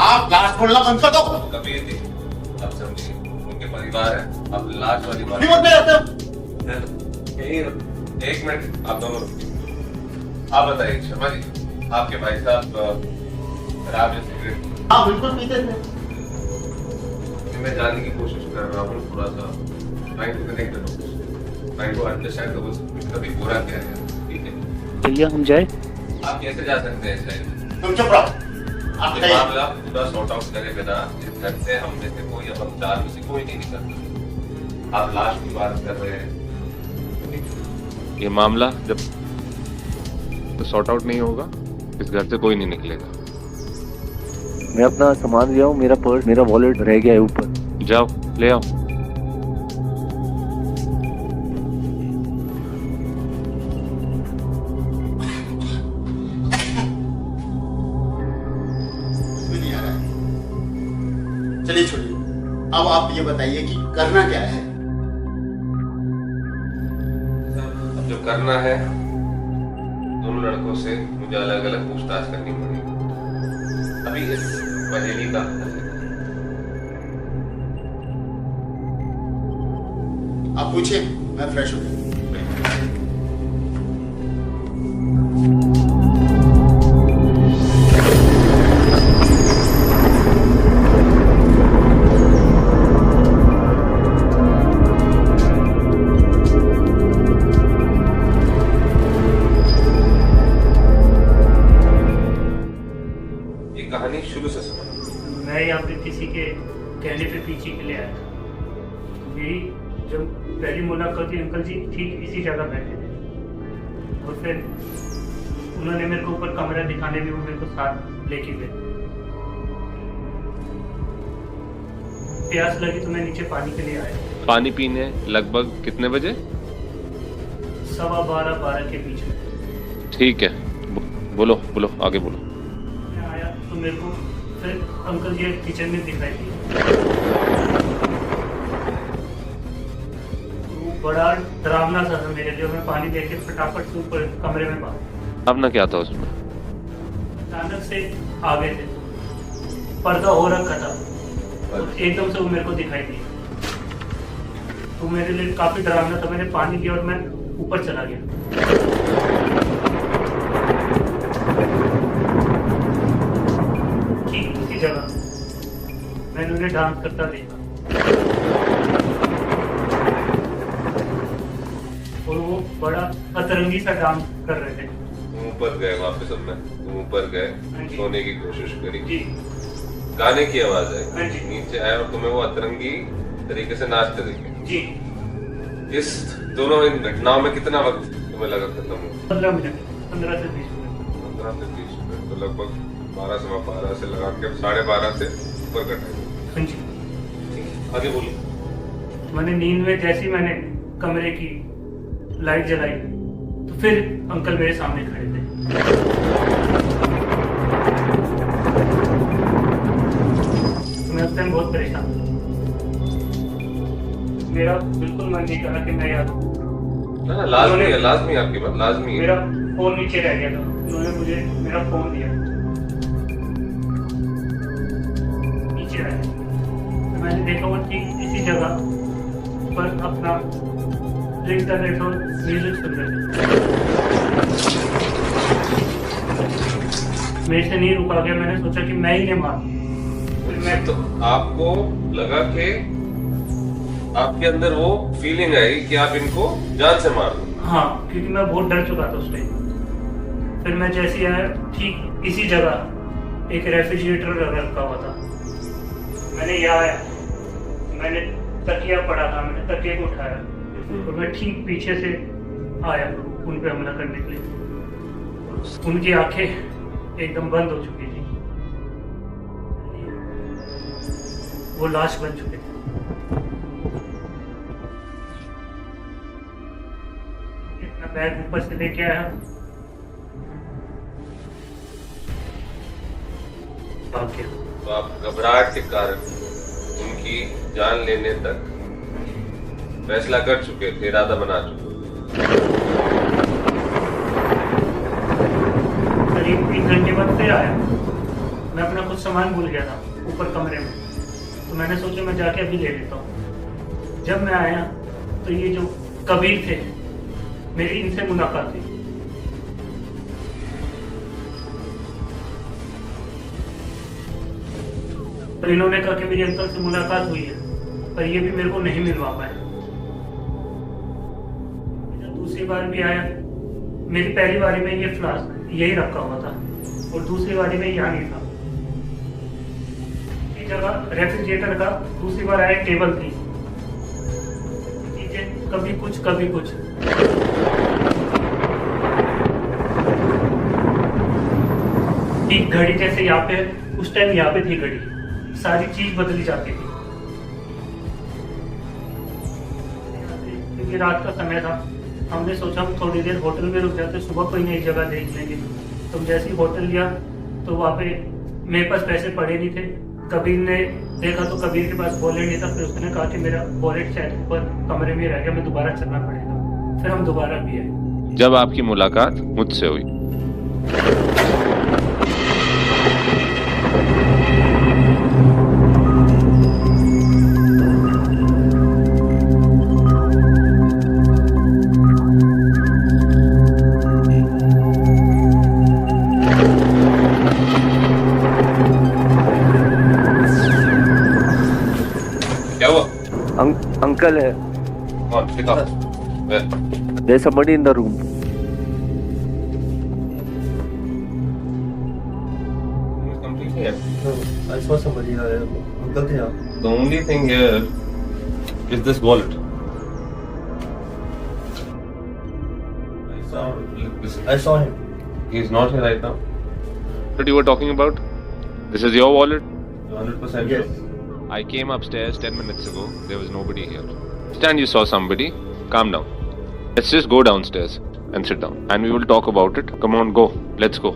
I: आप लाश बोलना बंद कर दो।
H: कबीर जी, आप समझिए, उनके परिवार है, अब लाश वाली बात
I: रिमोट में रहते हो।
H: एक मिनट, आप दोनों आप बताइए शर्मा जी, आपके भाई साहब शराब या सिगरेट?
I: हाँ बिल्कुल पीते थे।
H: मैं जानने की कोशिश कर रहा हूँ, थोड़ा सा trying to connect the dots, trying to understand the what's कभी बुरा क्या है। ठीक है
G: भैया, हम जाए?
H: आप कैसे जा सकते हैं शायद?
I: तुम चुप रहो। आप
H: ये मामला पूरा सॉर्ट आउट करे बिना इस घर से हम में से कोई, अब हम 4 में से कोई नहीं निकलता। आप लाश की बात कर रहे हैं, ये मामला जब तो सॉर्ट आउट नहीं होगा, इस घर से कोई नहीं निकलेगा।
E: मैं अपना सामान लिया हूँ, मेरा पर्स, मेरा वॉलेट रह गया है ऊपर।
H: जाओ ले आओ।
I: नहीं आ रहा है। चलिए छोड़िए, अब आप ये बताइए कि करना क्या है?
H: अब जो करना है, दोनों लड़कों से मुझे अलग अलग पूछताछ करनी पड़ेगी। अभी इस पहेली का
I: आप पूछिए, मैं फ्रेश हो गया।
H: कहानी शुरू से सुनो।
F: मैं यहाँ पे किसी के कहने पे पीछे के लिए आया था। मेरी जब पहली मुलाकात हुई, अंकल जी ठीक इसी जगह बैठे थे और फिर उन्होंने मेरे को ऊपर कमरा दिखाने में वो मेरे को साथ लेके गए। प्यास लगी तो मैं नीचे पानी के लिए आया।
H: पानी पीने लगभग कितने बजे?
F: 12:15 के बीच में।
H: ठीक है, बोलो बोलो, आगे बोलो।
F: मैं आया तो मेरे को फिर अंकल जी किचन में दिखाई दिए। वो बड़ा डरावना सा था मेरे लिए। मैं पानी देके फटाफट से ऊपर कमरे में भागा।
H: अपना क्या था उसमें?
F: अचानक से आ गए थे, पर्दा हो रखा था और एकदम से वो मेरे को दिखाई दिया। तो मेरे लिए काफी डरावना था। मैंने पानी लिया और मैं ऊपर चला गया। ठीक उसी जगह मैंने उन्हें डांस करता देखा और वो बड़ा अतरंगी सा डांस कर रहे थे।
H: तुम ऊपर गए वापस, अब मैं तुम ऊपर गए, सोने की कोशिश करी,
F: जी
H: गाने की आवाज आई,
F: हाँ जी।
H: नीचे आया और तुम्हें वो अतरंगी तरीके से नाचते देखे।
F: जी
H: इस दोनों इन घटनाओं में कितना वक्त तुम्हें लगा खत्म हुआ?
F: 15 मिनट, 15 से 20 मिनट।
H: 15 से 20 मिनट, तो लगभग 12 से लगा के 12:30 से ऊपर का टाइम।
F: हाँ जी।
H: आगे बोलिए।
F: मैंने नींद में जैसी मैंने कमरे की लाइट जलाई तो फिर अंकल मेरे सामने खड़े थे। तो मैं उस टाइम बहुत परेशान था। मेरा बिल्कुल मन नहीं करा कि मैं यार
H: ना लाजमी है, लाजमी है आपकी बात, लाजमी है।
F: मेरा फोन नीचे रह गया था, उन्होंने मुझे मेरा फोन दिया, नीचे रह गया। तो मैंने देखा वो ठीक इसी जगह पर अपना ड्रिंक कर रहे थे और म्यूजिक सुन रहे थे। मेरे से नहीं रुका गया, मैंने सोचा कि मैं ही ने मार। फिर मैं
H: तो आपको लगा कि आपके अंदर वो फीलिंग आई कि आप इनको जान से मार दो।
F: हाँ, क्योंकि मैं बहुत डर चुका था उस टाइम। फिर मैं जैसे ही आया ठीक इसी जगह एक रेफ्रिजरेटर रखा हुआ था, मैंने यहाँ आया, मैंने तकिया पड़ा था, मैंने तकिए को उठाया और मैं ठीक पीछे से आया उन पे हमला करने के लिए। उनकी आंखें एकदम बंद हो चुकी थी, वो लाश बन चुके थे। इतना बैग ऊपर से लेके आया, भाग गया।
H: तो आप घबराहट के कारण उनकी जान लेने तक फैसला कर चुके थे, इरादा बना चुके थे।
F: करीब 3 घंटे बाद फिर आया, मैं अपना कुछ सामान भूल गया था ऊपर कमरे में, तो मैंने सोचा मैं जाके अभी ले लेता हूँ। जब मैं आया तो ये जो कबीर थे, मेरी इनसे मुलाकात हुई। पर इन्होंने कहा कि मेरी अंकल से मुलाकात हुई है, पर ये भी मेरे को नहीं मिलवा पाए। जब दूसरी बार भी आया, मेरी पहली बारी में ये फ्लास्क यही रखा हुआ था और दूसरी बारी में यहाँ नहीं था। इस जगह रेफ्रिजरेटर का दूसरी बार आया टेबल थी, चीजें कभी कुछ कभी कुछ। एक घड़ी जैसे यहाँ पे, उस टाइम यहाँ पे थी घड़ी, सारी चीज बदली जाती थी। क्योंकि रात का समय था, हमने सोचा हम थोड़ी देर होटल में रुक जाते, सुबह कोई नई जगह देख लेंगे। तो जैसे ही होटल लिया तो वहाँ पे मेरे पास पैसे पड़े नहीं थे। कबीर ने देखा तो कबीर के पास वॉलेट नहीं था, फिर उसने कहा कि मेरा वॉलेट शायद ऊपर कमरे में रह गया, मैं दोबारा चलना पड़ेगा। फिर हम दोबारा भी आए।
H: जब आपकी मुलाकात मुझसे हुई, क्या हुआ?
E: अंकल है।
H: कौन? दिखाओ।
E: There's somebody in the room.
H: Completely empty.
D: I saw somebody uncle थे आप।
H: The only thing here is this wallet.
D: I saw him.
H: He's not here right now. What you were talking about? This is your wallet?
D: 100%
H: Yes. I came upstairs 10 minutes ago. There was nobody here. Understand you saw somebody. Calm down. Let's just go downstairs and sit down. And we will talk about it. Come on, go. Let's go.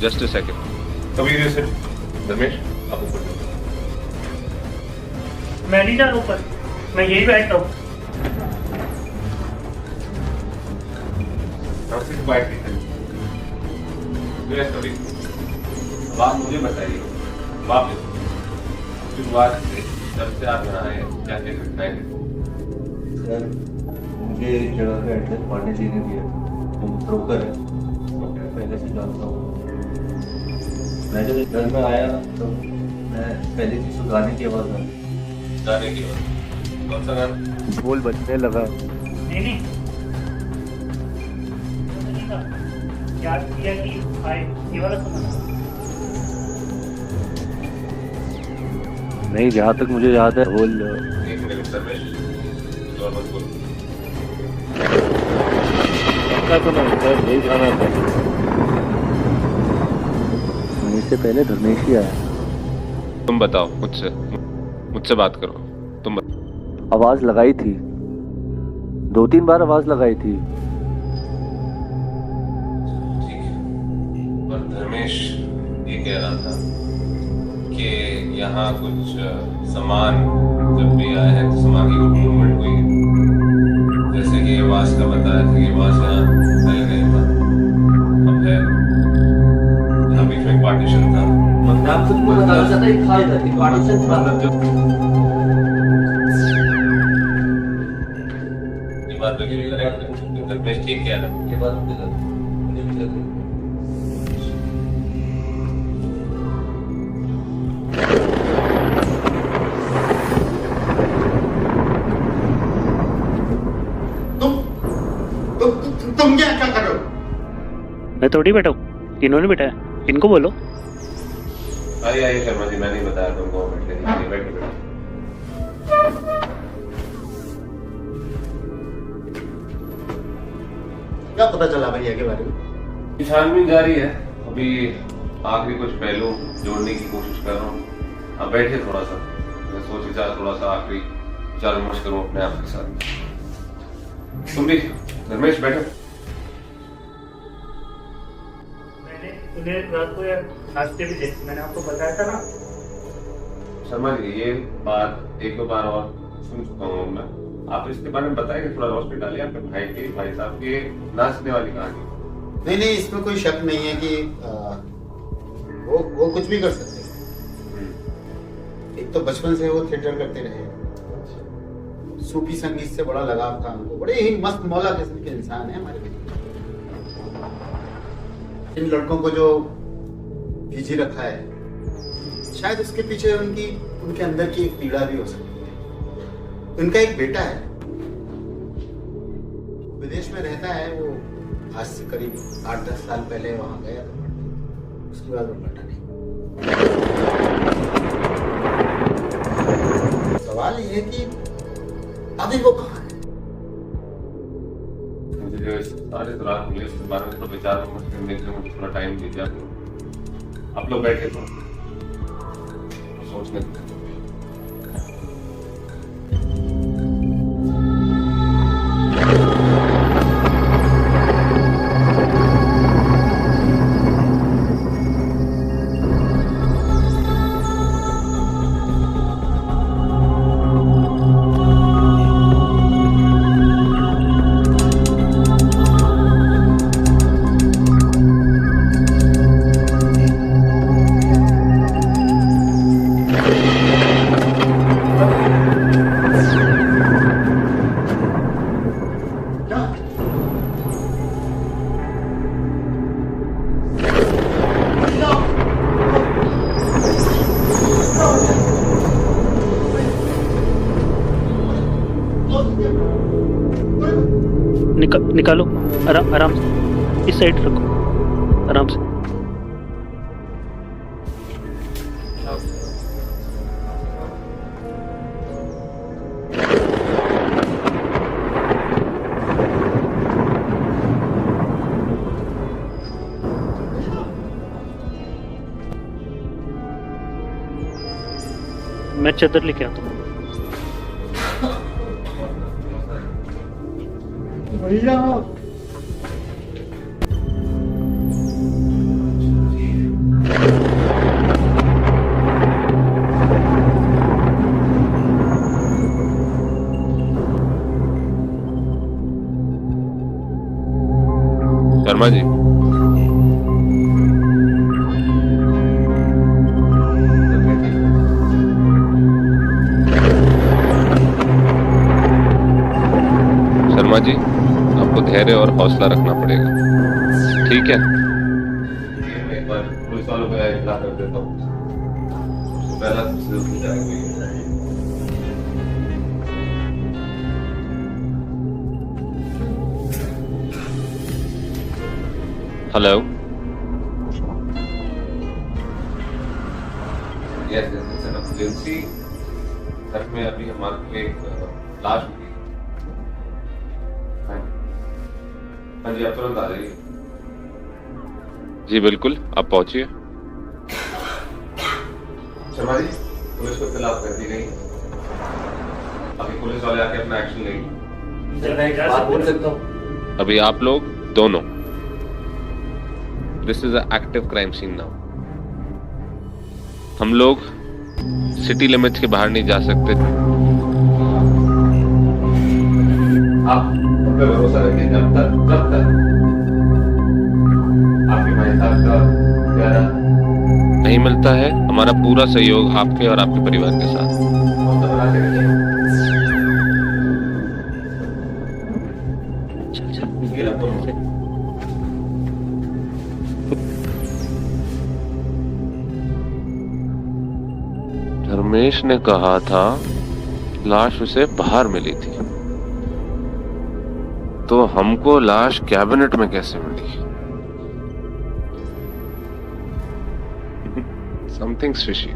H: Just a second. Kabir, you sit. Dharmesh, आप ऊपर जाओ।
F: मैं नहीं जा रहा ऊपर, मैं यही बैठता हूँ।
H: अब आप मुझे बताइए, वापस शुरुआत से जब से आप यहाँ आए क्या क्या घटनाएं घटी?
E: सर मुझे एक जगह का एड्रेस पांडे जी ने दिया, वो ब्रोकर है, पहले से जानता हूँ। मैं जब इस घर में आया तो मैं पहली चीज गाने की आवाज़ आई।
H: गाने की बात, कौन सा गाना?
E: बोल बजने लगा।
F: नहीं याद किया कि आए ये वाला सुना।
E: नहीं, जहाँ तक मुझे याद है बोल।
H: एक मिनट सर्वेश, और मत बोलो।
E: पक्का सुना सर, यही गाना था। इससे पहले धर्मेश ही आया।
H: तुम बताओ, मुझसे बात करो। तुम
E: आवाज लगाई थी, 2-3 बार आवाज लगाई थी।
H: ठीक है, पर धर्मेश ये कह रहा था कि यहाँ कुछ सामान जब भी आया है तो सामान की कुछ मूवमेंट हुई है, जैसे कि वास का बताया था कि वास यहाँ पहले नहीं था, अब है। यहाँ बीच में पार्टीशन था।
E: आप कुछ बताना चाहता है? पार्टीशन था।
H: ये बात बिल्कुल करेक्ट है, धर्मेश ठीक कह रहा है।
E: ये बात
I: तुम क्या कर रहे हो?
F: मैं थोड़ी बैठा हूँ, इन्होंने बैठा है, इनको बोलो।
H: आइए शर्मा जी, मैं नहीं बताया तुमको, बैठे बैठे।
I: क्या पता चला भैया के बारे में?
H: छानबीन जारी है, अभी आखिरी कुछ पहलू जोड़ने की कोशिश कर रहा हूँ। अब बैठे थोड़ा सा, मैं सोच विचार थोड़ा सा आखिरी विचार विमर्श करूँ अपने आप के साथ। तुम भी धर्मेश बैठो।
F: मैंने उन्हें रात को यार नाश्ते भी देखे, मैंने आपको बताया था ना।
H: शर्मा जी, ये बात एक दो बार और सुन चुका हूँ मैं, आप इसके बारे में बताएंगे, थोड़ा रोशनी डालिए आपके भाई साहब के नाचने वाली कहानी।
I: नहीं, इसमें कोई शक नहीं है कि वो कुछ भी कर सकते हैं। एक तो बचपन से वो थिएटर करते रहे, सूफी संगीत से बड़ा लगाव था उनको, बड़े ही मस्त मौला किस्म के इंसान है हमारे। इन लड़कों को जो भेजी रखा है, शायद उसके पीछे उनके अंदर की एक पीड़ा भी हो सकती है। उनका एक बेटा है, विदेश में रहता है, वो आज से करीब 8-10 साल पहले वहां गया था, उसके बाद वो लौटा नहीं। सवाल ये है कि अभी वो कहाँ है?
H: मुझे जो सारे रात मिले उसके बारे में थोड़ा विचार विमर्श करने के लिए मुझे थोड़ा टाइम दीजिए। आप लोग बैठे तो सोचने दीजिए।
F: निकालो, आराम से, इस साइड रखो, आराम से। मैं चादर लेके आता हूँ।
I: भैया
H: शर्मा जी, शर्मा जी, आपको धैर्य और हौसला रखना पड़ेगा, ठीक है? मैं एक बार पुलिस वालों को इत्तला कर देता हूँ। पहला hello, yes yes, N emergency. घर में अभी हमारे एक लाश मिली। हाँ जी, आप तुरंत आ जाइए। जी बिल्कुल, आप पहुंचिए। शर्मा जी, पुलिस को इत्तला कर दी गई। अभी पुलिस वाले आके अपना एक्शन लेंगे।
E: सर, मैं एक बात बोल सकता हूँ?
H: अभी आप लोग दोनों, this is a active crime scene now. हम लोग सिटी लिमिट्स के बाहर नहीं जा सकते। आप उन पे भरोसा रखिए। जब तक आपके भाई साहब का प्यारा नहीं मिलता है, हमारा पूरा सहयोग आपके और आपके परिवार के साथ। धर्मेश ने कहा था लाश उसे बाहर मिली थी, तो हमको लाश कैबिनेट में कैसे मिली? Something fishy.